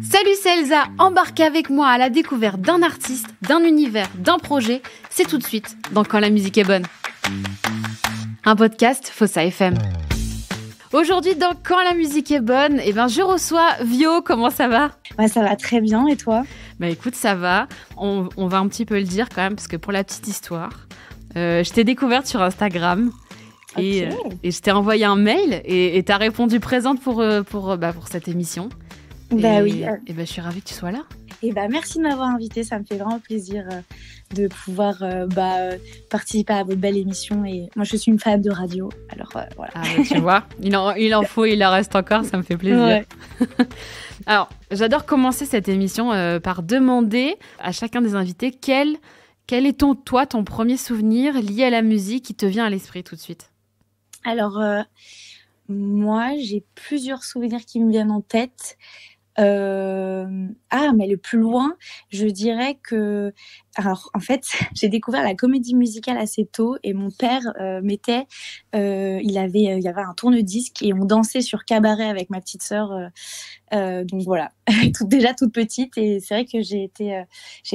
Salut, c'est Elsa, embarquez avec moi à la découverte d'un artiste, d'un univers, d'un projet. C'est tout de suite dans Quand la musique est bonne. Un podcast Fossa FM. Aujourd'hui dans Quand la musique est bonne, je reçois Vio, comment ça va ? Ouais, ça va très bien, et toi ? Écoute, ça va, on va un petit peu le dire quand même, parce que pour la petite histoire, je t'ai découverte sur Instagram. Et je t'ai envoyé un mail et t'as répondu présente pour cette émission. Oui. Je suis ravie que tu sois là. Merci de m'avoir invitée, ça me fait vraiment plaisir de pouvoir participer à votre belle émission. Et moi, je suis une fan de radio, alors voilà. Ah, tu vois, il en faut, il en reste encore, ça me fait plaisir. Ouais. Alors, j'adore commencer cette émission par demander à chacun des invités quel est ton premier souvenir lié à la musique qui te vient à l'esprit tout de suite. Alors, moi, j'ai plusieurs souvenirs qui me viennent en tête. Mais le plus loin, je dirais que... Alors, en fait, j'ai découvert la comédie musicale assez tôt et mon père il y avait un tourne-disque et on dansait sur Cabaret avec ma petite sœur. Donc voilà, déjà toute petite, et c'est vrai que j'ai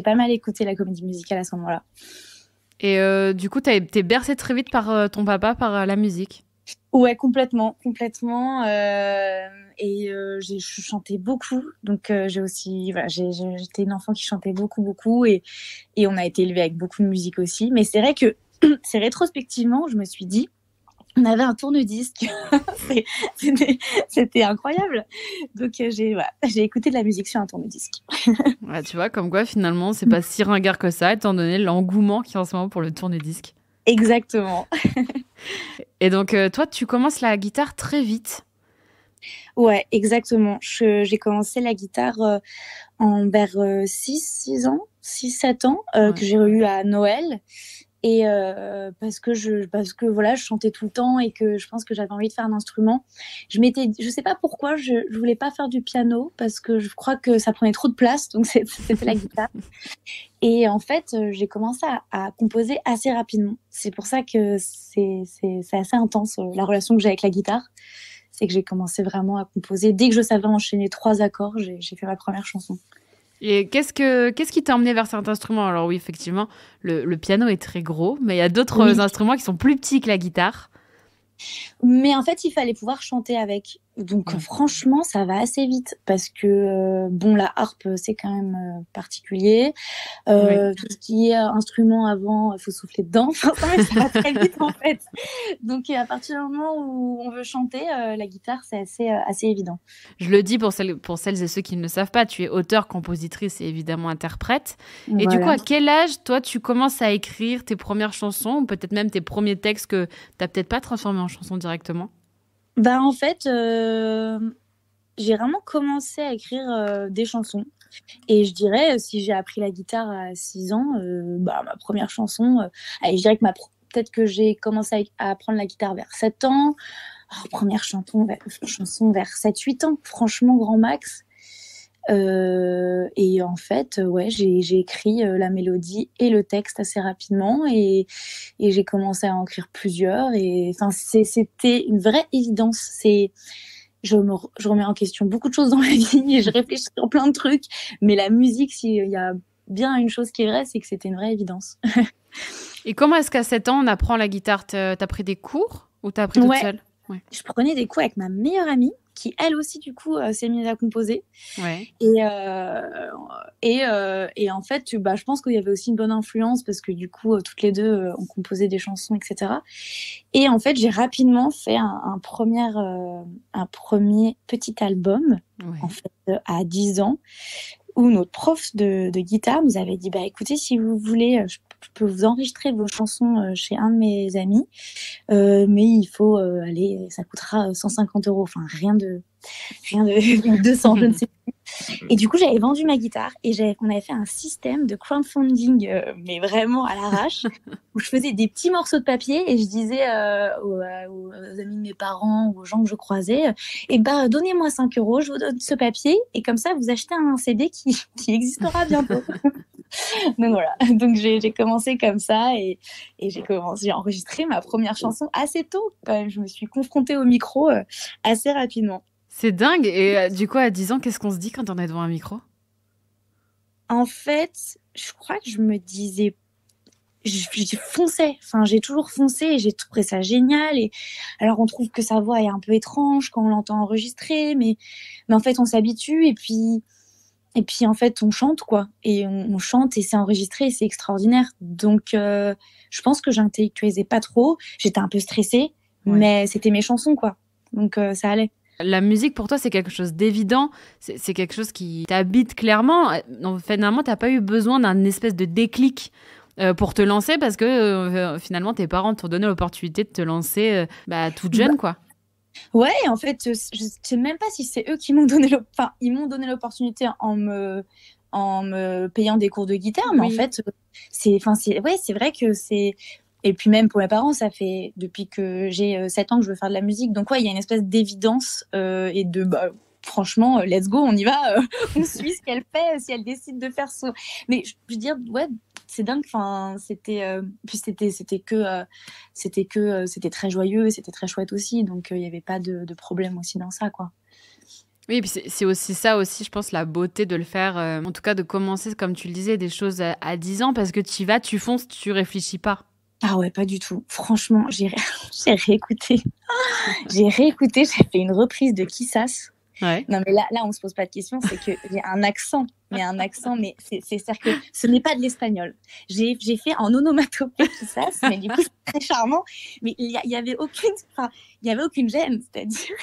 pas mal écouté la comédie musicale à ce moment-là. Et du coup, t'es bercée très vite par ton papa, par la musique? Ouais, complètement. Je chantais beaucoup, donc j'étais une enfant qui chantait beaucoup, et on a été élevés avec beaucoup de musique aussi. Mais c'est vrai que c'est rétrospectivement, je me suis dit, on avait un tourne-disque, c'était incroyable. Donc j'ai écouté de la musique sur un tourne-disque. Ouais, tu vois, comme quoi finalement, c'est pas si ringard que ça, étant donné l'engouement qu'il y a en ce moment pour le tourne-disque. Exactement. Et donc, toi, tu commences la guitare très vite. Ouais, exactement. J'ai commencé la guitare vers 6 ans, 6-7 ans, que j'ai eu à Noël. Et parce que voilà, je chantais tout le temps et que je pense que j'avais envie de faire un instrument. Je sais pas pourquoi, je voulais pas faire du piano parce que je crois que ça prenait trop de place, donc c'était la guitare. Et en fait, j'ai commencé à composer assez rapidement. C'est pour ça que c'est assez intense, la relation que j'ai avec la guitare. C'est que j'ai commencé vraiment à composer. Dès que je savais enchaîner 3 accords, j'ai fait ma première chanson. Et qu'est-ce qui t'a emmené vers cet instrument ? Alors oui, effectivement, le piano est très gros, mais il y a d'autres instruments qui sont plus petits que la guitare. Mais en fait, il fallait pouvoir chanter avec. Donc franchement, ça va assez vite parce que la harpe, c'est quand même particulier. Tout ce qui est instrument avant, il faut souffler dedans. Ça va très vite en fait. Donc à partir du moment où on veut chanter, la guitare, c'est assez évident. Je le dis pour celles et ceux qui ne le savent pas, tu es auteure, compositrice et évidemment interprète. Et voilà. Du coup, à quel âge, toi, tu commences à écrire tes premières chansons ou peut-être même tes premiers textes que tu n'as peut-être pas transformés en chansons directement ? En fait, j'ai vraiment commencé à écrire des chansons. Et je dirais, si j'ai appris la guitare à 6 ans, ma première chanson, je dirais que peut-être que j'ai commencé à apprendre la guitare vers 7 ans. Première chanson vers 7-8 ans, franchement, grand max. Et en fait, j'ai écrit la mélodie et le texte assez rapidement et j'ai commencé à en écrire plusieurs. Et enfin, c'était une vraie évidence. Je remets en question beaucoup de choses dans ma vie et je réfléchis sur plein de trucs. Mais la musique, s'il y a bien une chose qui est vraie, c'est que c'était une vraie évidence. Et comment est-ce qu'à 7 ans, on apprend la guitare ? T'as pris des cours ou t'as appris toute seule ? Ouais. Je prenais des cours avec ma meilleure amie qui, elle aussi, du coup, s'est mise à composer. Ouais. Et en fait, je pense qu'il y avait aussi une bonne influence parce que, du coup, toutes les deux, on composait des chansons, etc. Et en fait, j'ai rapidement fait un premier petit album, en fait, à 10 ans, où notre prof de guitare nous avait dit, écoutez, si vous voulez, je peux vous enregistrer vos chansons chez un de mes amis, mais il faut aller, ça coûtera 150 €, enfin rien de 200, je ne sais plus. Et du coup, j'avais vendu ma guitare et on avait fait un système de crowdfunding, mais vraiment à l'arrache, où je faisais des petits morceaux de papier et je disais aux amis de mes parents ou aux gens que je croisais, donnez-moi 5 €, je vous donne ce papier et comme ça, vous achetez un CD qui existera bientôt. Donc voilà, donc j'ai commencé comme ça et j'ai enregistré ma première chanson assez tôt quand même. Je me suis confrontée au micro assez rapidement. C'est dingue. Et du coup, à 10 ans, qu'est-ce qu'on se dit quand on est devant un micro? En fait, je crois que je me disais, je fonçais. Enfin, j'ai toujours foncé et j'ai trouvé ça génial. Et alors, on trouve que sa voix est un peu étrange quand on l'entend enregistrer, mais en fait, on s'habitue et puis en fait, on chante quoi. Et on chante et c'est enregistré et c'est extraordinaire. Donc, je pense que j'intellectualisais pas trop. J'étais un peu stressée, mais c'était mes chansons quoi. Donc, ça allait. La musique, pour toi, c'est quelque chose d'évident, c'est quelque chose qui t'habite clairement. Donc, finalement, t'as pas eu besoin d'un espèce de déclic pour te lancer parce que finalement, tes parents t'ont donné l'opportunité de te lancer toute jeune, quoi. Ouais, en fait, je sais même pas si c'est eux qui m'ont donné ils m'ont donné l'opportunité en me payant des cours de guitare, mais en fait, c'est vrai que c'est. Et puis même pour mes parents, ça fait depuis que j'ai 7 ans que je veux faire de la musique. Donc ouais, il y a une espèce d'évidence et de franchement, let's go, on y va, on suit ce qu'elle fait, si elle décide de faire ça. Mais je veux dire, ouais, c'est dingue. Enfin, c'était très joyeux, c'était très chouette aussi. Donc il y avait pas de problème aussi dans ça, quoi. Oui, et puis c'est aussi ça aussi, je pense, la beauté de le faire, en tout cas de commencer, comme tu le disais, des choses à 10 ans, parce que tu y vas, tu fonces, tu réfléchis pas. Ah ouais, pas du tout. Franchement, j'ai réécouté. J'ai fait une reprise de Kissas. Ouais. Non, mais là, on se pose pas de questions, c'est que j'ai un accent, mais c'est-à-dire que ce n'est pas de l'espagnol. J'ai fait en onomatopée Kissas, mais du coup, c'est très charmant. Mais il y avait aucune gêne, c'est-à-dire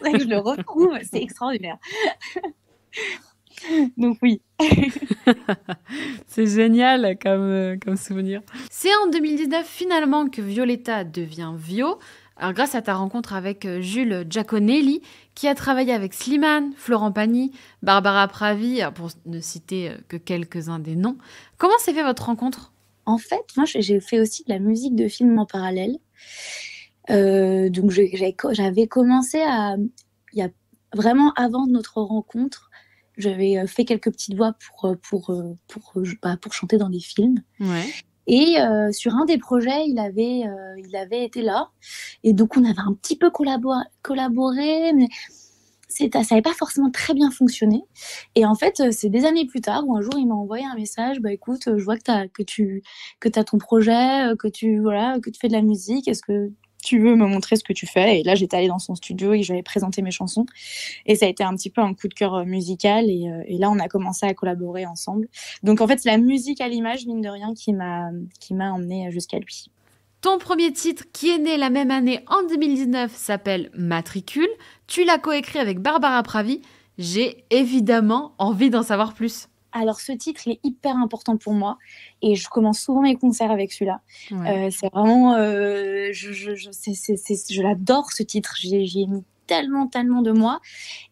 que je le retrouve, c'est extraordinaire. Donc oui. C'est génial comme souvenir. C'est en 2019 finalement que Violetta devient Vio. Alors, grâce à ta rencontre avec Jules Giaconelli, qui a travaillé avec Slimane, Florent Pagny, Barbara Pravi, pour ne citer que quelques-uns des noms. Comment s'est fait votre rencontre? En fait, moi, j'ai fait aussi de la musique de film en parallèle. Donc, j'avais commencé vraiment avant notre rencontre, j'avais fait quelques petites voix pour chanter dans des films. Ouais. Et sur un des projets, il avait été là. Et donc, on avait un petit peu collaboré, mais ça n'avait pas forcément très bien fonctionné. Et en fait, c'est des années plus tard où un jour, il m'a envoyé un message. Bah écoute, je vois que tu as ton projet, que tu fais de la musique. Est-ce que tu veux me montrer ce que tu fais? Et là, j'étais allée dans son studio et je lui avais présenté mes chansons. Et ça a été un petit peu un coup de cœur musical. Et là, on a commencé à collaborer ensemble. Donc, en fait, c'est la musique à l'image, mine de rien, qui m'a emmenée jusqu'à lui. Ton premier titre, qui est né la même année en 2019, s'appelle Matricule. Tu l'as coécrit avec Barbara Pravi. J'ai évidemment envie d'en savoir plus. Alors, ce titre, il est hyper important pour moi et je commence souvent mes concerts avec celui-là. Ouais. C'est vraiment... je l'adore, ce titre. J'y ai mis tellement de moi.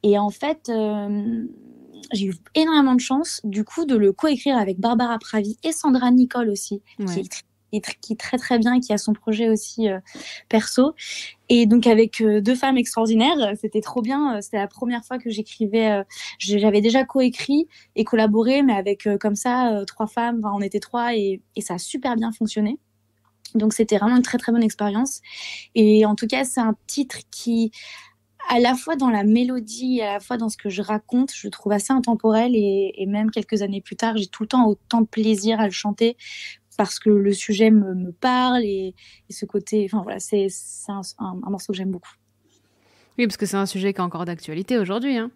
Et en fait, j'ai eu énormément de chance, du coup, de le coécrire avec Barbara Pravi et Sandra Nicole aussi, qui est très très bien et qui a son projet aussi perso. Et donc avec deux femmes extraordinaires, c'était trop bien. C'était la première fois que j'écrivais. J'avais déjà coécrit et collaboré, mais avec comme ça 3 femmes. Enfin, on était 3 et ça a super bien fonctionné. Donc c'était vraiment une très très bonne expérience. Et en tout cas, c'est un titre qui, à la fois dans la mélodie, à la fois dans ce que je raconte, je le trouve assez intemporel. Et même quelques années plus tard, j'ai tout le temps autant de plaisir à le chanter, parce que le sujet me parle et ce côté... Enfin voilà, c'est un morceau que j'aime beaucoup. Oui, parce que c'est un sujet qui est encore d'actualité aujourd'hui. Hein.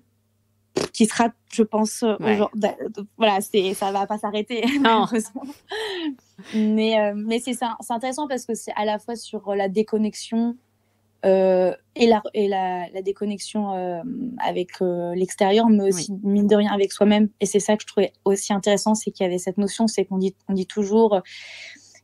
Qui sera, je pense, aujourd'hui... Voilà, ça va pas s'arrêter, malheureusement. Mais c'est intéressant parce que c'est à la fois sur la déconnexion et la déconnexion avec l'extérieur, mais aussi, mine de rien, avec soi-même. Et c'est ça que je trouvais aussi intéressant, c'est qu'il y avait cette notion, c'est qu'on dit toujours...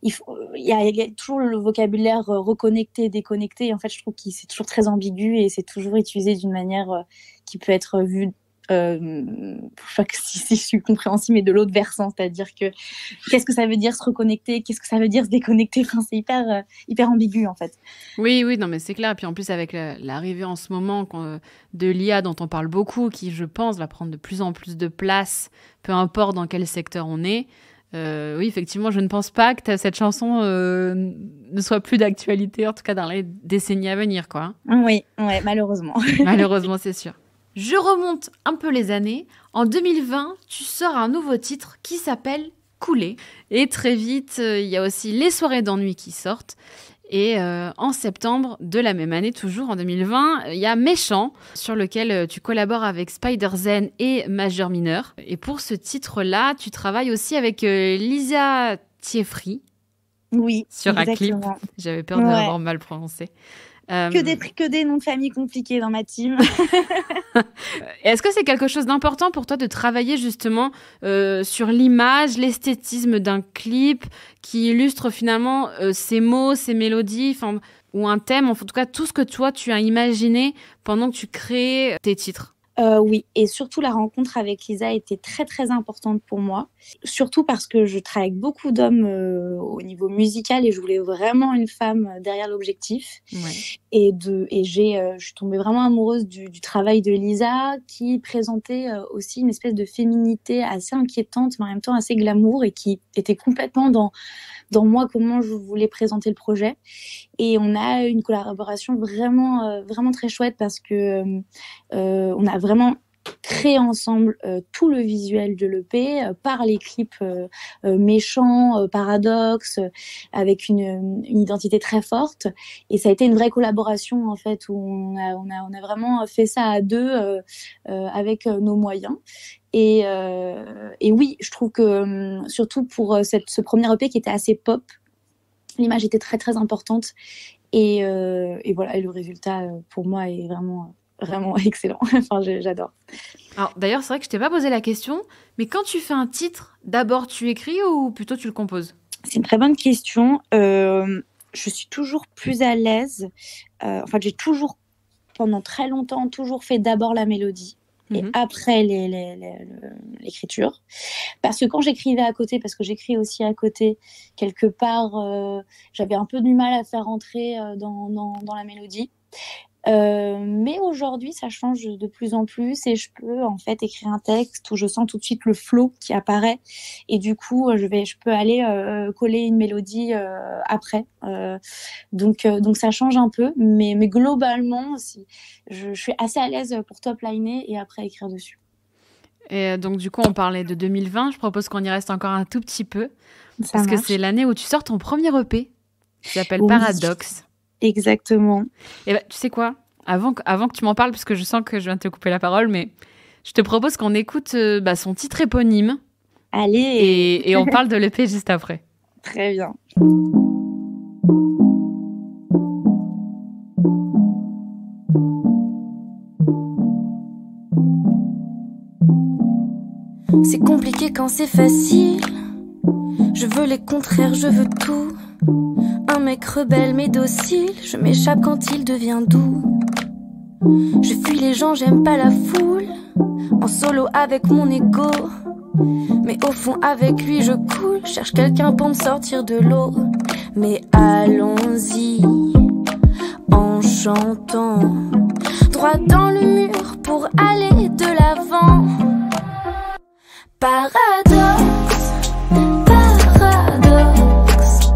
il y a toujours le vocabulaire reconnecté, déconnecté. Et en fait, je trouve que c'est toujours très ambigu et c'est toujours utilisé d'une manière qui peut être vue... si je suis compréhensible, mais de l'autre versant, c'est-à-dire que qu'est-ce que ça veut dire se reconnecter, qu'est-ce que ça veut dire se déconnecter, enfin, c'est hyper ambigu en fait. Oui, non mais c'est clair, et puis en plus avec l'arrivée en ce moment de l'IA dont on parle beaucoup, qui je pense va prendre de plus en plus de place, peu importe dans quel secteur on est, Oui, effectivement, je ne pense pas que cette chanson ne soit plus d'actualité, en tout cas dans les décennies à venir, quoi. Oui, ouais, malheureusement. Malheureusement, c'est sûr. Je remonte un peu les années. En 2020, tu sors un nouveau titre qui s'appelle Couler. Et très vite, il y a aussi Les soirées d'ennui qui sortent. Et en septembre de la même année, toujours en 2020, il y a Méchant, sur lequel tu collabores avec Spider-Zen et Majeur Mineur. Et pour ce titre-là, tu travailles aussi avec Lisa Thieffry. Oui, sur exactement. un clip. J'avais peur de l'avoir mal prononcé. Que des noms de famille compliqués dans ma team. Est-ce que c'est quelque chose d'important pour toi de travailler justement sur l'image, l'esthétisme d'un clip qui illustre finalement ces mots, ces mélodies, ou un thème, en tout cas tout ce que toi tu as imaginé pendant que tu crées tes titres? Oui, et surtout la rencontre avec Lisa était très très importante pour moi, surtout parce que je travaille avec beaucoup d'hommes au niveau musical et je voulais vraiment une femme derrière l'objectif. Ouais. Et je suis tombée vraiment amoureuse du travail de Lisa, qui présentait aussi une espèce de féminité assez inquiétante mais en même temps assez glamour et qui était complètement dans moi comment je voulais présenter le projet. Et on a une collaboration vraiment vraiment très chouette parce que on a vraiment créé ensemble tout le visuel de l'EP par les clips méchants, paradoxes, avec une identité très forte. Et ça a été une vraie collaboration en fait où on a vraiment fait ça à deux avec nos moyens. Et oui, je trouve que surtout pour ce premier EP qui était assez pop, l'image était très très importante. Et voilà, et le résultat pour moi est vraiment vraiment excellent. Enfin, j'adore. Alors, d'ailleurs, c'est vrai que je t'ai pas posé la question, mais quand tu fais un titre, d'abord tu écris ou plutôt tu le composes? C'est une très bonne question. Je suis toujours plus à l'aise. Enfin, j'ai toujours, pendant très longtemps, toujours fait d'abord la mélodie et après l'écriture. Parce que quand j'écrivais à côté, parce que j'écris aussi à côté, quelque part, j'avais un peu du mal à faire rentrer dans la mélodie. Mais aujourd'hui, ça change de plus en plus et je peux en fait écrire un texte où je sens tout de suite le flow qui apparaît et du coup, je peux aller coller une mélodie après. Donc ça change un peu, mais globalement, je suis assez à l'aise pour top-liner et après écrire dessus. Et donc du coup, on parlait de 2020. Je propose qu'on y reste encore un tout petit peu parce que c'est l'année où tu sors ton premier EP qui s'appelle Paradoxe. Exactement. Et ben, tu sais quoi, avant que tu m'en parles, parce que je sens que je viens de te couper la parole, mais je te propose qu'on écoute son titre éponyme. Allez. Et on parle de l'EP juste après. Très bien. C'est compliqué quand c'est facile. Je veux les contraires, je veux tout. Un mec rebelle mais docile, je m'échappe quand il devient doux. Je fuis les gens, j'aime pas la foule. En solo avec mon ego, mais au fond avec lui je coule. Cherche quelqu'un pour me sortir de l'eau. Mais allons-y, en chantant, droit dans le mur pour aller de l'avant. Paradoxe, paradoxe.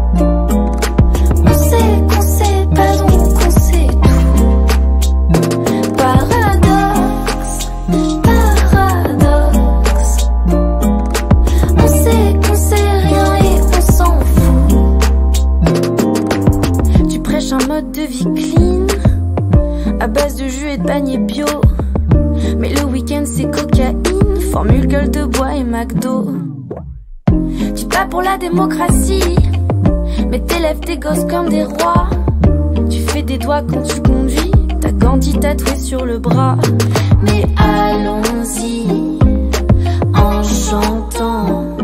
On sait qu'on sait pas donc on sait tout. Paradoxe, paradoxe. On sait qu'on sait rien et on s'en fout. Tu prêches un mode de vie clean, à base de jus et de panier bio. Mais le week-end c'est cocaïne, formule gueule de bois et McDo. Tu te bats pour la démocratie, mais t'élèves tes gosses comme des rois. Tu fais des doigts quand tu conduis, t'as Gandhi tatoué sur le bras. Mais allons-y, en chantant,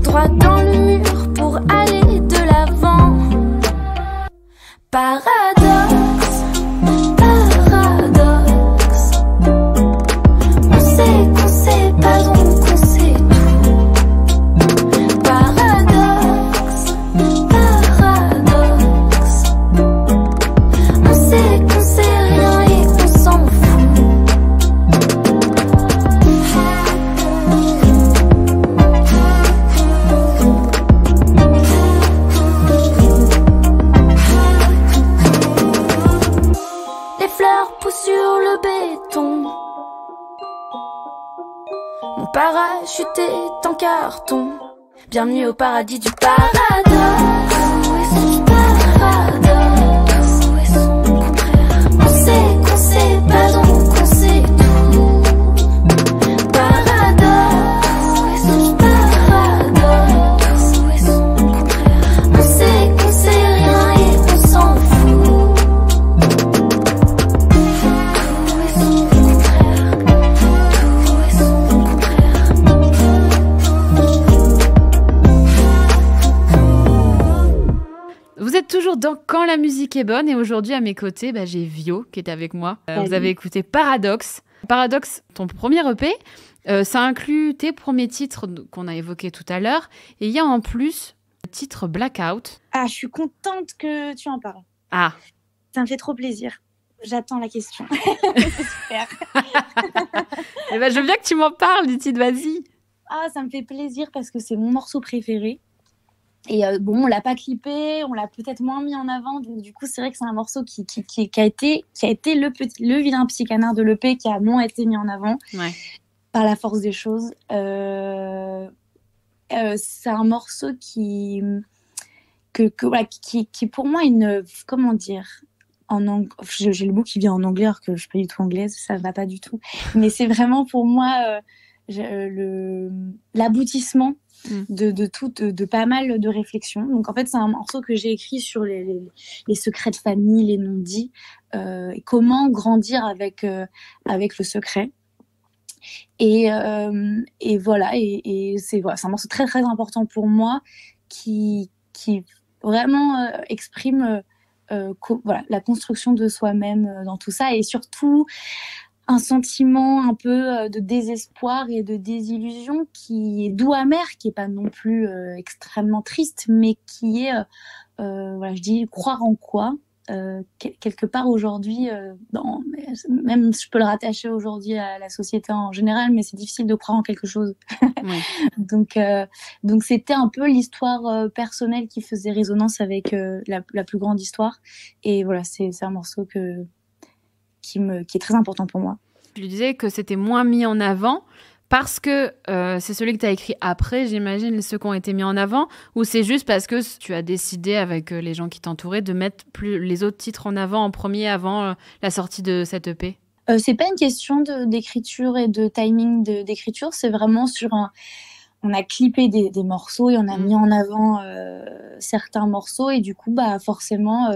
droit dans le mur pour aller de l'avant. Paradoxe, paradoxe. On sait qu'on sait pas donc on sait tout. Paradoxe, paradoxe. On sait qu'on sait rien et on s'en fout. béton. Mon parachute est en carton. Bienvenue au paradis du paradoxe. Où est son paradoxe? Où est son contraire? On sait qu'on sait pas donc on sait tout. Paradoxe. Où est son paradoxe? Où est son contraire? On sait qu'on sait rien et on s'en fout. Où est son contraire? Où est son contraire? Vous êtes toujours dans Quand la musique est bonne et aujourd'hui à mes côtés, j'ai Vio qui est avec moi. Vous avez écouté Paradoxe. Paradoxe, ton premier EP, ça inclut tes premiers titres qu'on a évoqués tout à l'heure et il y a en plus le titre Blackout. Ah, je suis contente que tu en parles. Ah, Ça me fait trop plaisir. J'attends la question. C'est super. je veux bien que tu m'en parles du titre, vas-y. Ah, ça me fait plaisir parce que c'est mon morceau préféré. Et bon, on l'a pas clippé, on l'a peut-être moins mis en avant, donc du coup c'est vrai que c'est un morceau qui a été le vilain petit canard de l'EP qui a moins été mis en avant par la force des choses. C'est un morceau qui pour moi comment dire, j'ai le mot qui vient en anglais alors que je suis pas du tout anglaise, ça va pas du tout, mais c'est vraiment pour moi l'aboutissement de pas mal de réflexions. Donc en fait c'est un morceau que j'ai écrit sur les secrets de famille, les non-dits, et comment grandir avec le secret. Et voilà, et c'est un morceau très très important pour moi qui vraiment exprime la construction de soi-même dans tout ça, et surtout un sentiment un peu de désespoir et de désillusion qui est doux amer, qui est pas non plus extrêmement triste, mais qui est, je dis, croire en quoi quelque part aujourd'hui, même je peux le rattacher aujourd'hui à la société en général, mais c'est difficile de croire en quelque chose. Oui. Donc c'était un peu l'histoire personnelle qui faisait résonance avec la plus grande histoire, et voilà, c'est un morceau qui est très important pour moi. Je lui disais que c'était moins mis en avant parce que c'est celui que tu as écrit après, j'imagine, ceux qui ont été mis en avant, ou c'est juste parce que tu as décidé avec les gens qui t'entouraient de mettre plus les autres titres en avant en premier avant la sortie de cette EP? C'est pas une question d'écriture et de timing d'écriture, c'est vraiment on a clippé des morceaux et on a mis en avant certains morceaux, et du coup forcément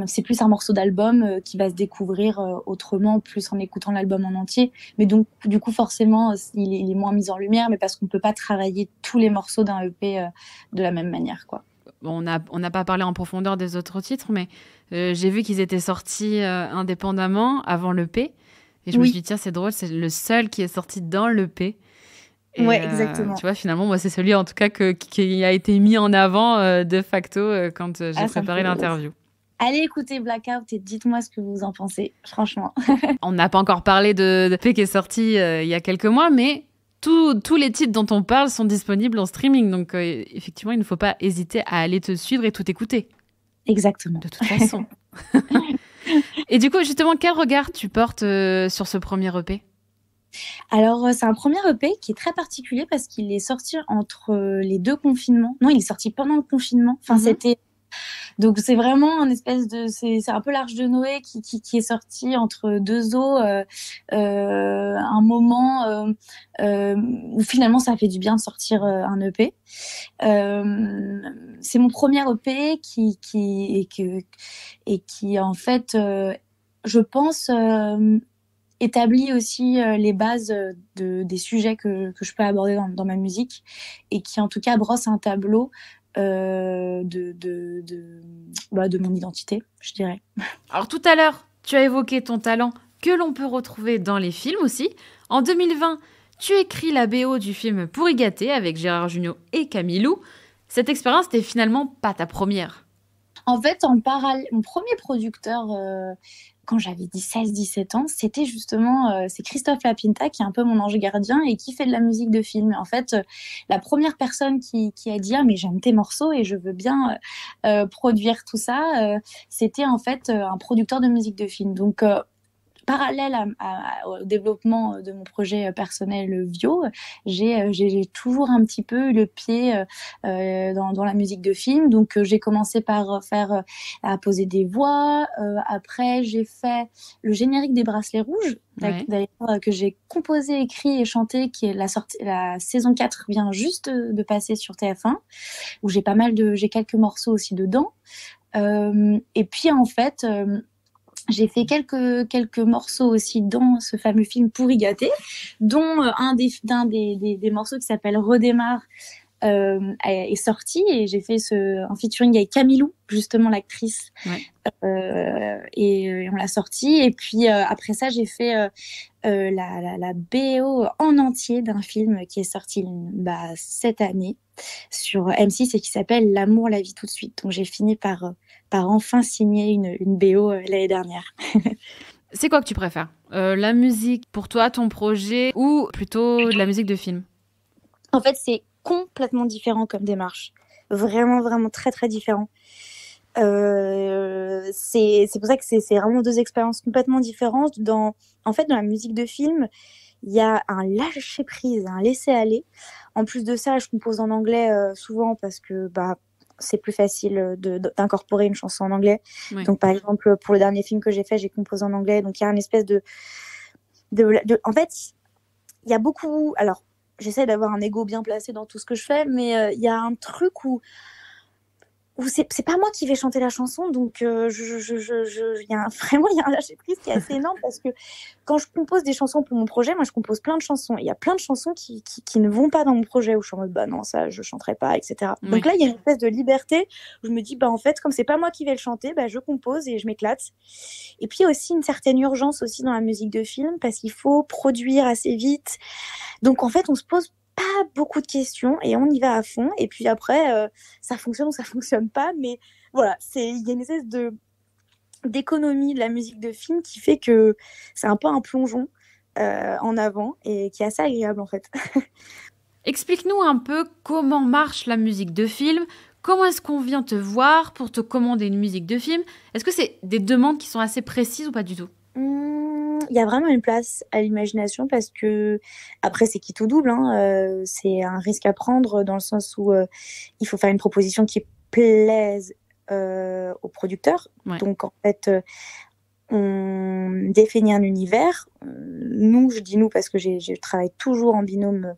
c'est plus un morceau d'album qui va se découvrir autrement, plus en écoutant l'album en entier, mais donc du coup forcément il est moins mis en lumière, mais parce qu'on peut pas travailler tous les morceaux d'un EP de la même manière, quoi. On n'a pas parlé en profondeur des autres titres, mais j'ai vu qu'ils étaient sortis indépendamment avant l'EP, et je me suis dit tiens, c'est drôle, c'est le seul qui est sorti dans l'EP. Ouais, exactement. Tu vois, finalement, moi, c'est celui, en tout cas, qui a été mis en avant de facto quand j'ai préparé l'interview. Allez écouter Blackout et dites-moi ce que vous en pensez, franchement. On n'a pas encore parlé de l'EP qui est sorti il y a quelques mois, mais tous les titres dont on parle sont disponibles en streaming. Donc, effectivement, il ne faut pas hésiter à aller te suivre et tout écouter. Exactement. De toute façon. Et du coup, justement, quel regard tu portes sur ce premier EP ? Alors, c'est un premier EP qui est très particulier parce qu'il est sorti entre les deux confinements. Non, il est sorti pendant le confinement. Enfin, c'était... Donc, c'est vraiment c'est un peu l'Arche de Noé qui est sorti entre deux eaux, un moment où finalement ça a fait du bien de sortir un EP. C'est mon premier EP qui en fait, je pense... établit aussi les bases des sujets que je peux aborder dans ma musique, et qui en tout cas brosse un tableau de mon identité, je dirais. Alors tout à l'heure, tu as évoqué ton talent que l'on peut retrouver dans les films aussi. En 2020, tu écris la BO du film Pour y gâter avec Gérard Jugnot et Camille Lou. Cette expérience n'était finalement pas ta première. En fait, en parallèle, mon premier producteur, quand j'avais 16-17 ans, c'était justement c'est Christophe Lapinta, qui est un peu mon ange gardien et qui fait de la musique de film. En fait, la première personne qui a dit « Ah, mais j'aime tes morceaux et je veux bien produire tout ça », c'était en fait un producteur de musique de film. Donc, parallèle au développement de mon projet personnel Vio, j'ai toujours un petit peu eu le pied dans la musique de film. Donc j'ai commencé par à poser des voix. Après j'ai fait le générique des Bracelets Rouges, d'ailleurs, que j'ai composé, écrit et chanté, qui est la saison 4 vient juste de passer sur TF1, où j'ai quelques morceaux aussi dedans. Et puis en fait, j'ai fait quelques morceaux aussi dans ce fameux film Pourri gâté, dont un des morceaux qui s'appelle Redémarre est sorti, et j'ai fait un featuring avec Camilou, justement l'actrice, et on l'a sorti. Et puis après ça, j'ai fait la BO en entier d'un film qui est sorti cette année sur M6 et qui s'appelle L'amour, la vie tout de suite. Donc j'ai fini par enfin signer une BO l'année dernière. C'est quoi que tu préfères, la musique pour toi, ton projet, ou plutôt de la musique de film? En fait, c'est complètement différent comme démarche. Vraiment, vraiment très, très différent. C'est pour ça que c'est vraiment deux expériences complètement différentes. Dans la musique de film, il y a un lâcher-prise, un laisser-aller. En plus de ça, je compose en anglais souvent parce que c'est plus facile d'incorporer une chanson en anglais. Oui. Donc, par exemple, pour le dernier film que j'ai fait, j'ai composé en anglais. Donc, il y a une espèce en fait, il y a beaucoup... Alors, j'essaie d'avoir un ego bien placé dans tout ce que je fais, mais il y a un truc où c'est pas moi qui vais chanter la chanson, donc il y a un lâcher prise qui est assez énorme, parce que quand je compose des chansons pour mon projet, moi je compose plein de chansons, il y a plein de chansons qui ne vont pas dans mon projet, où je suis en mode non, ça je chanterai pas, etc. Oui. Donc là il y a une espèce de liberté où je me dis en fait, comme c'est pas moi qui vais le chanter, je compose et je m'éclate. Et puis il y a aussi une certaine urgence aussi dans la musique de film, parce qu'il faut produire assez vite, donc en fait on se pose pas beaucoup de questions et on y va à fond, et puis après ça fonctionne ou ça fonctionne pas, mais voilà, il y a une espèce d'économie de la musique de film qui fait que c'est un peu un plongeon en avant, et qui est assez agréable en fait. Explique-nous un peu comment marche la musique de film. Comment est-ce qu'on vient te voir pour te commander une musique de film? Est-ce que c'est des demandes qui sont assez précises ou pas du tout? Il y a vraiment une place à l'imagination, parce que après c'est qui tout double, c'est un risque à prendre, dans le sens où il faut faire une proposition qui plaise au producteur. Ouais. Donc en fait on définit un univers. Je dis nous parce que je travaille toujours en binôme.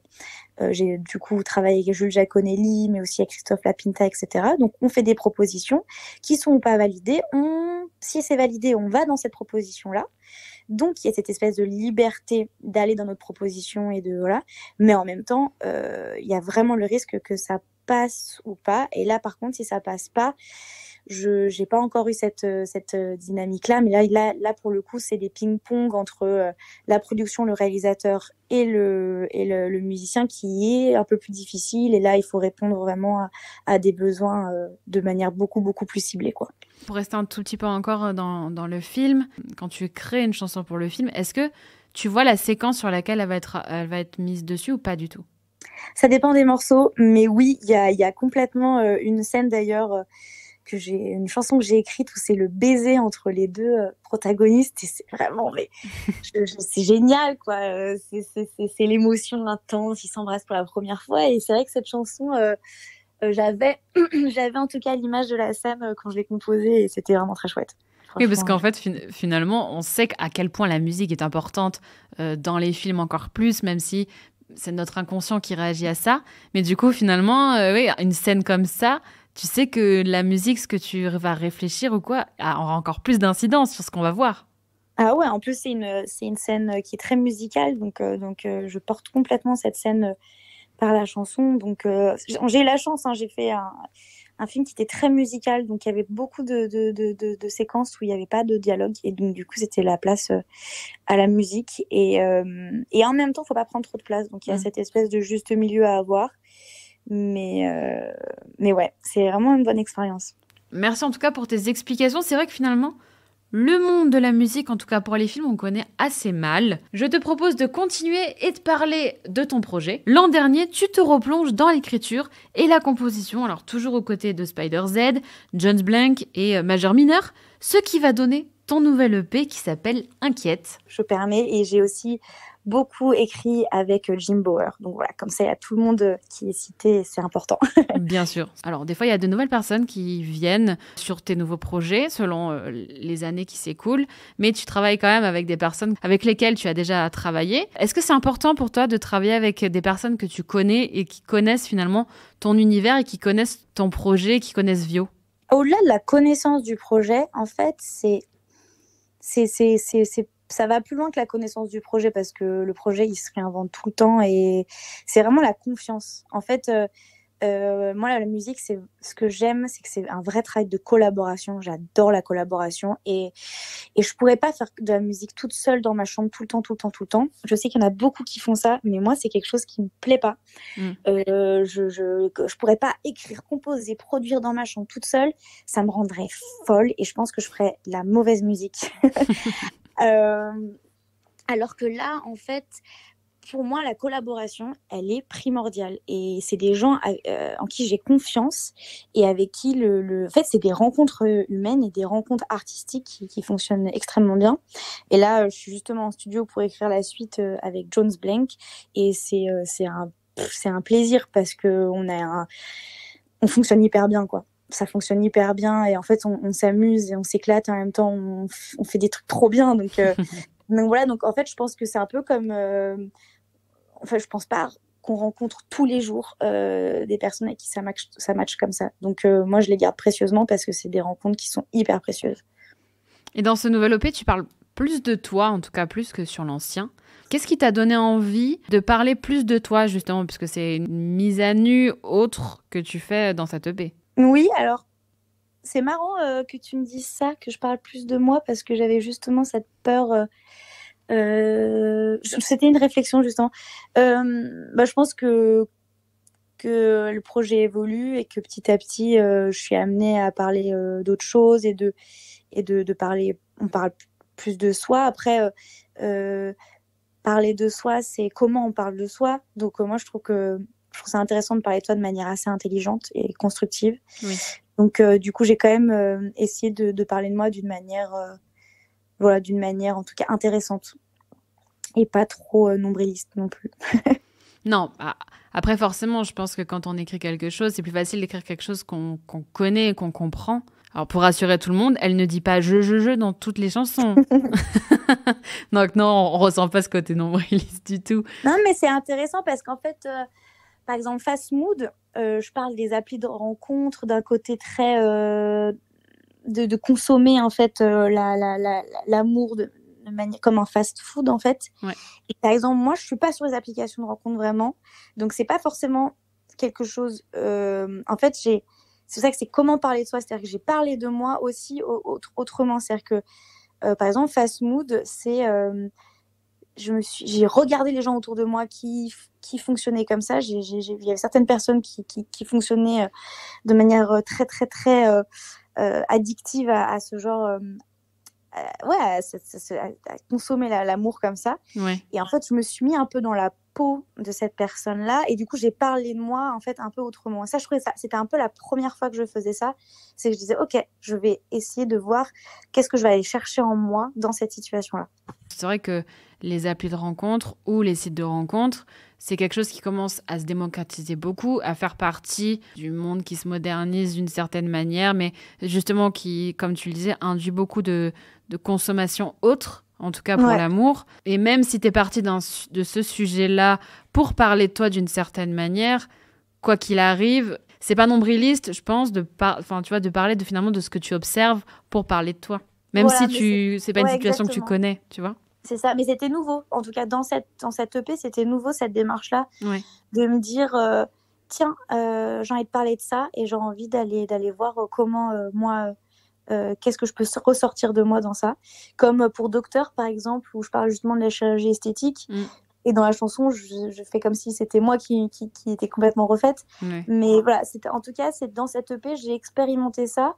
J'ai du coup travaillé avec Jules Giaconelli, mais aussi avec Christophe Lapinta, etc. Donc on fait des propositions qui sont ou pas validées. Si c'est validé, on va dans cette proposition-là. Donc il y a cette espèce de liberté d'aller dans notre proposition et mais en même temps il y a vraiment le risque que ça passe ou pas. Et là par contre, si ça passe pas, j'ai pas encore eu cette dynamique là, mais là pour le coup c'est des ping-pong entre la production, le réalisateur et le musicien, qui est un peu plus difficile, et là il faut répondre vraiment à des besoins de manière beaucoup beaucoup plus ciblée, quoi. Pour rester un tout petit peu encore dans le film, quand tu crées une chanson pour le film, est-ce que tu vois la séquence sur laquelle elle va être mise dessus ou pas du tout? Ça dépend des morceaux, mais oui, il y a complètement une scène d'ailleurs, une chanson que j'ai écrite, où c'est le baiser entre les deux protagonistes, et c'est vraiment, c'est génial, quoi. C'est l'émotion intense, ils s'embrassent pour la première fois, et c'est vrai que cette chanson, j'avais en tout cas l'image de la scène quand je l'ai composée, et c'était vraiment très chouette. Oui, parce qu'en fait, finalement, on sait à quel point la musique est importante dans les films, encore plus, même si c'est notre inconscient qui réagit à ça. Mais du coup, finalement, une scène comme ça, tu sais que la musique, ce que tu vas réfléchir ou quoi, aura encore plus d'incidence sur ce qu'on va voir. Ah ouais, en plus c'est une scène qui est très musicale, donc je porte complètement cette scène par la chanson. Donc j'ai eu la chance, j'ai fait un film qui était très musical, donc il y avait beaucoup de séquences où il n'y avait pas de dialogue, et donc du coup c'était la place à la musique, et en même temps il ne faut pas prendre trop de place, donc il y a cette espèce de juste milieu à avoir. Mais ouais, c'est vraiment une bonne expérience. Merci en tout cas pour tes explications. C'est vrai que finalement, le monde de la musique, en tout cas pour les films, on connaît assez mal. Je te propose de continuer et de parler de ton projet. L'an dernier, tu te replonges dans l'écriture et la composition, alors toujours aux côtés de Spider Z, Jones Blank et Major Minor, ce qui va donner ton nouvel EP qui s'appelle Inquiète. Je permets, et j'ai aussi beaucoup écrit avec Jim Bauer. Donc voilà, comme ça, il y a tout le monde qui est cité, et c'est important. Bien sûr. Alors, des fois, il y a de nouvelles personnes qui viennent sur tes nouveaux projets selon les années qui s'écoulent, mais tu travailles quand même avec des personnes avec lesquelles tu as déjà travaillé. Est-ce que c'est important pour toi de travailler avec des personnes que tu connais et qui connaissent finalement ton univers et qui connaissent ton projet, qui connaissent Vio? Au-delà de la connaissance du projet, en fait, ça va plus loin que la connaissance du projet parce que le projet, il se réinvente tout le temps et c'est vraiment la confiance. En fait, moi, la musique, ce que j'aime, c'est que c'est un vrai travail de collaboration. J'adore la collaboration et je pourrais pas faire de la musique toute seule dans ma chambre tout le temps. Je sais qu'il y en a beaucoup qui font ça, mais moi, c'est quelque chose qui me plaît pas. Je pourrais pas écrire, composer, produire dans ma chambre toute seule. Ça me rendrait folle et je pense que je ferais de la mauvaise musique. Alors que là, en fait, pour moi, la collaboration, elle est primordiale. Et c'est des gens en qui j'ai confiance et avec qui en fait, c'est des rencontres humaines et des rencontres artistiques qui fonctionnent extrêmement bien. Et là, je suis justement en studio pour écrire la suite avec Jones Blank. Et c'est un plaisir parce que on fonctionne hyper bien, quoi. Ça fonctionne hyper bien et en fait, on s'amuse et on s'éclate. En même temps, on fait des trucs trop bien. Donc voilà, donc en fait, je pense que c'est un peu comme... Enfin, je pense pas qu'on rencontre tous les jours des personnes avec qui ça match comme ça. Donc moi, je les garde précieusement parce que c'est des rencontres qui sont hyper précieuses. Et dans ce nouvel EP, tu parles plus de toi, en tout cas plus que sur l'ancien. Qu'est-ce qui t'a donné envie de parler plus de toi, justement, puisque c'est une mise à nu autre que tu fais dans cette EP? Oui, alors, c'est marrant que tu me dises ça, que je parle plus de moi, parce que j'avais justement cette peur... c'était une réflexion, justement. Je pense que le projet évolue et que petit à petit, je suis amenée à parler d'autres choses et de parler... On parle plus de soi. Après, parler de soi, c'est comment on parle de soi. Donc, moi, je trouve ça intéressant de parler de toi de manière assez intelligente et constructive. Oui. Donc, du coup, j'ai quand même essayé de parler de moi d'une manière en tout cas intéressante et pas trop nombriliste non plus. Non, après forcément, je pense que quand on écrit quelque chose, c'est plus facile d'écrire quelque chose qu'on connaît et qu'on comprend. Alors pour rassurer tout le monde, elle ne dit pas je dans toutes les chansons. Donc non, on ressent pas ce côté nombriliste du tout. Non, mais c'est intéressant parce qu'en fait, par exemple, Fast Mood, je parle des applis de rencontre, d'un côté très de consommer en fait l'amour de manière comme un fast-food en fait. Ouais. Et par exemple, moi, je suis pas sur les applications de rencontre vraiment, donc c'est pas forcément quelque chose. En fait, c'est ça que c'est comment parler de soi, c'est-à-dire que j'ai parlé de moi aussi autrement, c'est-à-dire que par exemple, Fast Mood, c'est j'ai regardé les gens autour de moi qui fonctionnaient comme ça. Il y avait certaines personnes qui fonctionnaient de manière très très très addictive à ce genre à consommer l'amour comme ça. Ouais. Et en fait, je me suis mis un peu dans la peau de cette personne-là et du coup, j'ai parlé de moi en fait un peu autrement. Et ça, je trouvais ça, c'était un peu la première fois que je faisais ça. C'est que je disais, ok, je vais essayer de voir qu'est-ce que je vais aller chercher en moi dans cette situation-là. C'est vrai que les applis de rencontre ou les sites de rencontre, c'est quelque chose qui commence à se démocratiser beaucoup, à faire partie du monde qui se modernise d'une certaine manière, mais justement qui, comme tu le disais, induit beaucoup de consommation autre, en tout cas pour l'amour. Et même si tu es partie de ce sujet-là pour parler de toi d'une certaine manière, quoi qu'il arrive, c'est pas nombriliste, je pense, de parler finalement de ce que tu observes pour parler de toi. Même si c'est pas une situation que tu connais, tu vois. C'est ça, mais c'était nouveau. En tout cas, dans cette EP, c'était nouveau, cette démarche-là, de me dire, tiens, j'ai envie de parler de ça et j'ai envie d'aller voir comment, moi, qu'est-ce que je peux ressortir de moi dans ça. Comme pour Docteur, par exemple, où je parle justement de la chirurgie esthétique. Et dans la chanson, je fais comme si c'était moi qui était complètement refaite. Mais voilà, en tout cas, dans cette EP, j'ai expérimenté ça.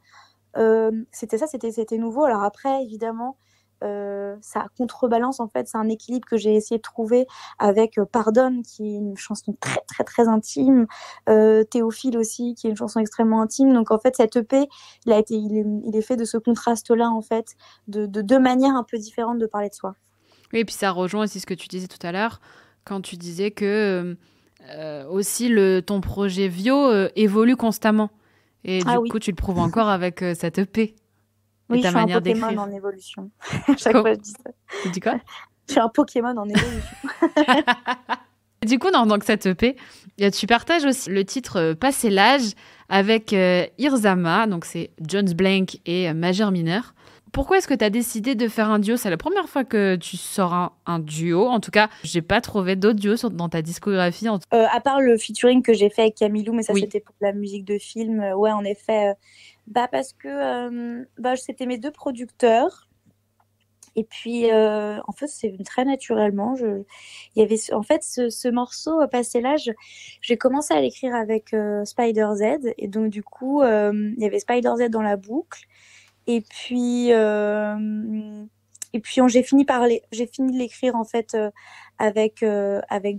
C'était nouveau. Alors après, évidemment, ça contrebalance, en fait, c'est un équilibre que j'ai essayé de trouver avec Pardonne, qui est une chanson très très très intime, Théophile aussi, qui est une chanson extrêmement intime. Donc en fait, cette EP, il est fait de ce contraste-là, en fait, de deux manières un peu différentes de parler de soi. Oui, et puis ça rejoint aussi ce que tu disais tout à l'heure, quand tu disais que aussi ton projet Vio évolue constamment. Et du coup, tu le prouves encore avec cette EP. Oui, ta je suis manière un Pokémon d'écrire. En évolution. À chaque fois, je dis ça. Tu dis quoi? Je suis un Pokémon en évolution. Du coup, dans cette EP, tu partages aussi le titre Passer l'âge avec Irzama, donc c'est Jones Blank et Majeur Mineur. Pourquoi est-ce que tu as décidé de faire un duo? C'est la première fois que tu sors un duo. En tout cas, j'ai pas trouvé d'autres duos dans ta discographie. À part le featuring que j'ai fait avec Camilou, mais ça c'était pour la musique de film. Ouais, en effet. Parce que c'était mes 2 producteurs. Et puis, en fait, c'est très naturellement. Il y avait, en fait, ce morceau, Passer l'âge, j'ai commencé à l'écrire avec Spider Z. Et donc, du coup, il y avait Spider Z dans la boucle. Et puis j'ai fini de l'écrire, en fait, avec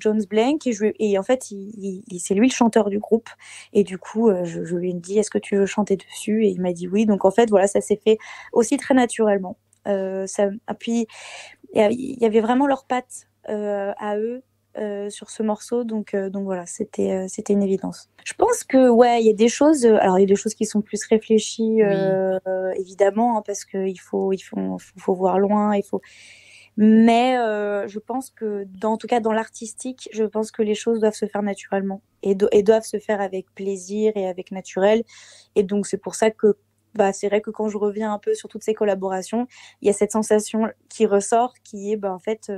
Jones Blank. Et en fait, c'est lui le chanteur du groupe. Et du coup, je lui ai dit, est-ce que tu veux chanter dessus? Et il m'a dit oui. Donc, en fait, voilà, ça s'est fait aussi très naturellement. Puis il y avait vraiment leurs pattes à eux sur ce morceau, donc voilà, c'était une évidence. Je pense que il y a des choses, alors il y a des choses qui sont plus réfléchies, évidemment, hein, parce que il faut voir loin, mais je pense que en tout cas dans l'artistique, je pense que les choses doivent se faire naturellement et doivent se faire avec plaisir et avec naturel. Et donc c'est pour ça que c'est vrai que quand je reviens un peu sur toutes ces collaborations, il y a cette sensation qui ressort, qui est en fait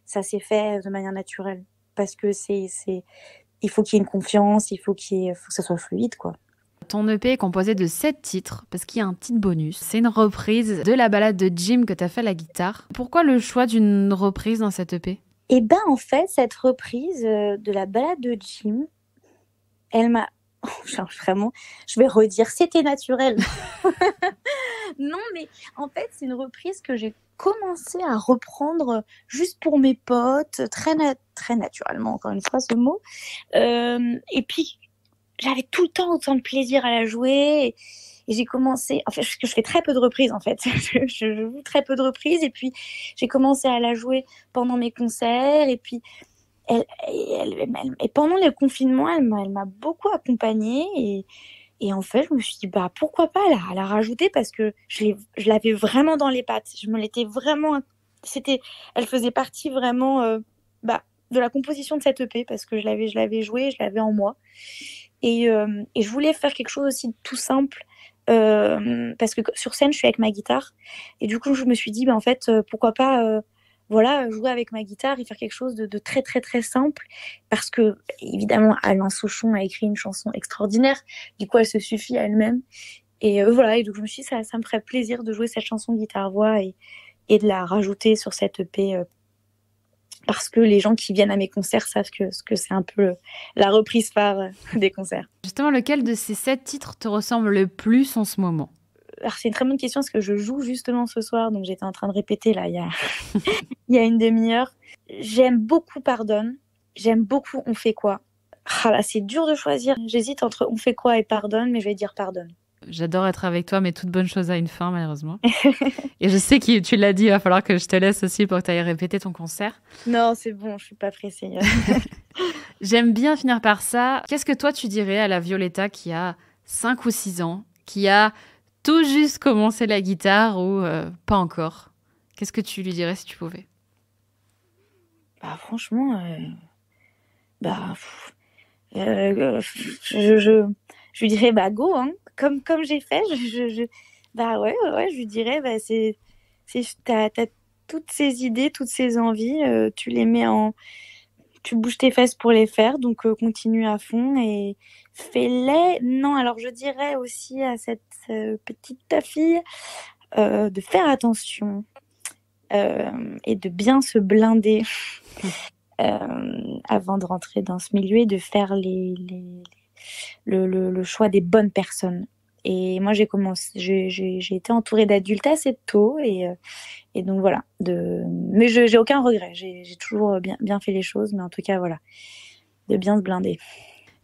ça s'est fait de manière naturelle, parce que il faut qu'il y ait une confiance, il faut que ça soit fluide, quoi. Ton EP est composé de 7 titres, parce qu'il y a un petit bonus. C'est une reprise de la ballade de Jim que tu as fait à la guitare. Pourquoi le choix d'une reprise dans cette EP? En fait, cette reprise de la ballade de Jim, elle m'a... Vraiment, je vais redire, c'était naturel. Non, mais en fait, c'est une reprise que j'ai commencé à reprendre juste pour mes potes, très naturellement, encore une fois ce mot. Et puis, j'avais tout le temps autant de plaisir à la jouer. Et j'ai commencé, en fait, parce que je fais très peu de reprises, en fait. Je joue très peu de reprises. Et puis, j'ai commencé à la jouer pendant mes concerts. Et puis, et pendant le confinement, elle m'a beaucoup accompagnée. Et en fait, je me suis dit, pourquoi pas la rajouter, parce que je l'avais vraiment dans les pattes. Je me l'étais vraiment... Elle faisait partie vraiment de la composition de cette EP, parce que je l'avais jouée, je l'avais en moi. Et je voulais faire quelque chose aussi de tout simple, parce que sur scène, je suis avec ma guitare. Et du coup, je me suis dit, en fait, pourquoi pas... jouer avec ma guitare et faire quelque chose de très très très simple, parce que évidemment Alain Souchon a écrit une chanson extraordinaire, du coup elle se suffit à elle-même, et voilà, et donc je me suis dit ça me ferait plaisir de jouer cette chanson guitare-voix et de la rajouter sur cette EP, parce que les gens qui viennent à mes concerts savent que c'est un peu la reprise phare des concerts. Justement, lequel de ces 7 titres te ressemble le plus en ce moment? Alors, c'est une très bonne question, parce que je joue justement ce soir, donc j'étais en train de répéter là il y a une demi-heure. J'aime beaucoup Pardonne, j'aime beaucoup On fait quoi. C'est dur de choisir, j'hésite entre On fait quoi et Pardonne, mais je vais dire Pardonne. J'adore être avec toi, mais toute bonne chose a une fin, malheureusement. Et je sais que tu l'as dit, il va falloir que je te laisse aussi pour que tu ailles répéter ton concert. Non, c'est bon, je suis pas pressée. J'aime bien finir par ça. Qu'est-ce que toi tu dirais à la Violetta qui a 5 ou 6 ans, qui a tout juste commencé la guitare ou pas encore? Qu'est-ce que tu lui dirais si tu pouvais? Franchement, je lui dirais go, hein, comme j'ai fait. Je lui dirais t'as toutes ces idées, toutes ces envies, tu les mets tu bouges tes fesses pour les faire, donc continue à fond et fais-les. Non, alors je dirais aussi à cette petite fille de faire attention et de bien se blinder avant de rentrer dans ce milieu, et de faire le choix des bonnes personnes. Et moi, j'ai été entourée d'adultes assez tôt. Et donc, voilà. Mais j'ai aucun regret. J'ai toujours bien fait les choses. Mais en tout cas, voilà. De bien se blinder.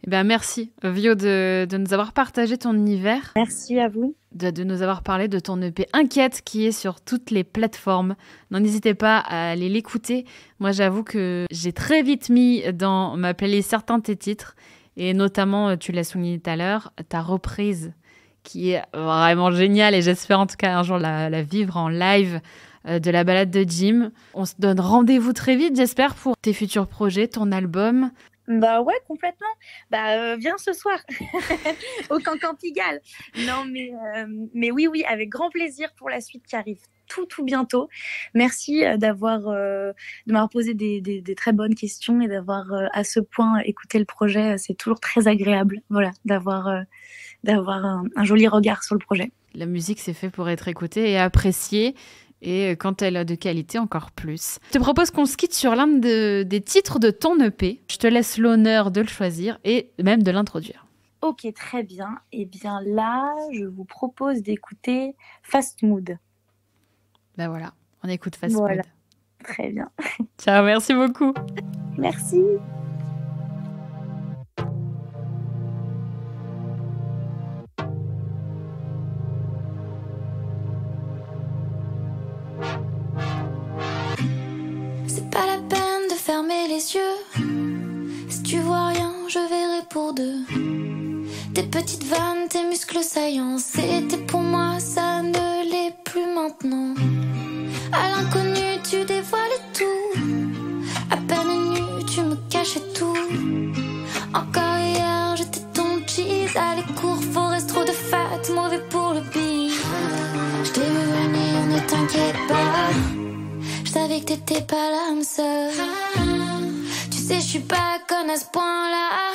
Eh ben, merci, Vio, de nous avoir partagé ton univers. Merci à vous. De nous avoir parlé de ton EP Inquiète qui est sur toutes les plateformes. N'hésitez pas à aller l'écouter. Moi, j'avoue que j'ai très vite mis dans ma playlist certains de tes titres. Et notamment, tu l'as souligné tout à l'heure, ta reprise qui est vraiment géniale. Et j'espère en tout cas un jour la vivre en live de la balade de Jim. On se donne rendez-vous très vite, j'espère, pour tes futurs projets, ton album. Bah ouais, complètement. Viens ce soir au Cancan Pigalle. Non, mais oui, avec grand plaisir pour la suite qui arrive tout bientôt. Merci de m'avoir posé des très bonnes questions et d'avoir à ce point écouté le projet. C'est toujours très agréable, voilà, d'avoir un joli regard sur le projet. La musique, c'est fait pour être écoutée et appréciée. Et quand elle est de qualité, encore plus. Je te propose qu'on se quitte sur l'un des titres de ton EP. Je te laisse l'honneur de le choisir et même de l'introduire. Ok, très bien. Eh bien là, je vous propose d'écouter Fast Mood. Ben voilà, on écoute Fast Mood. Très bien. Ciao, merci beaucoup. Merci. Pas la peine de fermer les yeux. Si tu vois rien, je verrai pour deux. Tes petites vannes, tes muscles saillants, c'était pour moi, ça ne l'est plus maintenant. À l'inconnu, tu dévoilais tout. À peine nu, tu me cachais tout. Encore hier, j'étais ton cheese. À les cours, forest, trop de fat, mauvais pour le beat. Je t'ai vu venir, ne t'inquiète pas. Je savais que t'étais pas l'âme seule. Tu sais, je suis pas conne à ce point-là.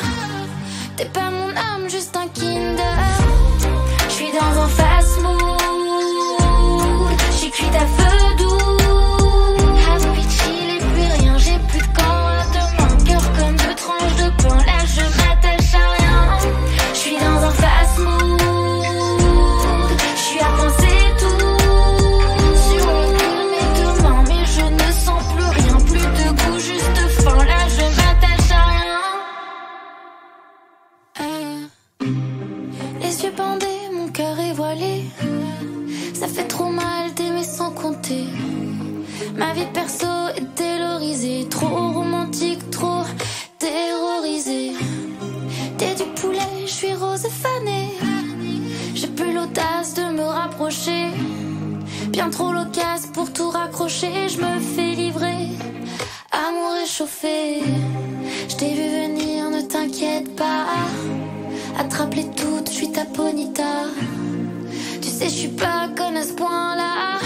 T'es pas mon âme, juste un kinder. Je suis dans un fast mood. J'ai cuit à feu doux. Habitué, et puis rien, j'ai plus de corps de mon cœur comme deux tranches de pain. Là, je m'attache à rien. Je suis dans un fast mood. Je suis à penser tout. Sur mon cœur, mes deux mains, mais je ne sens plus rien. Plus de goût, juste faim. Là, je m'attache à rien. Les yeux bandés, mon cœur est voilé. Ça fait trop mal d'aimer sans compter. Ma vie perso est délorisée. Trop romantique, trop terrorisée. T'es du poulet, je suis rose et fanée. J'ai plus l'audace de me rapprocher. Bien trop loquace pour tout raccrocher. Je me fais livrer, amour réchauffé. Je t'ai vu venir, ne t'inquiète pas. Attrape-les toutes, je suis ta ponita. Tu sais, je suis pas conne à ce point-là.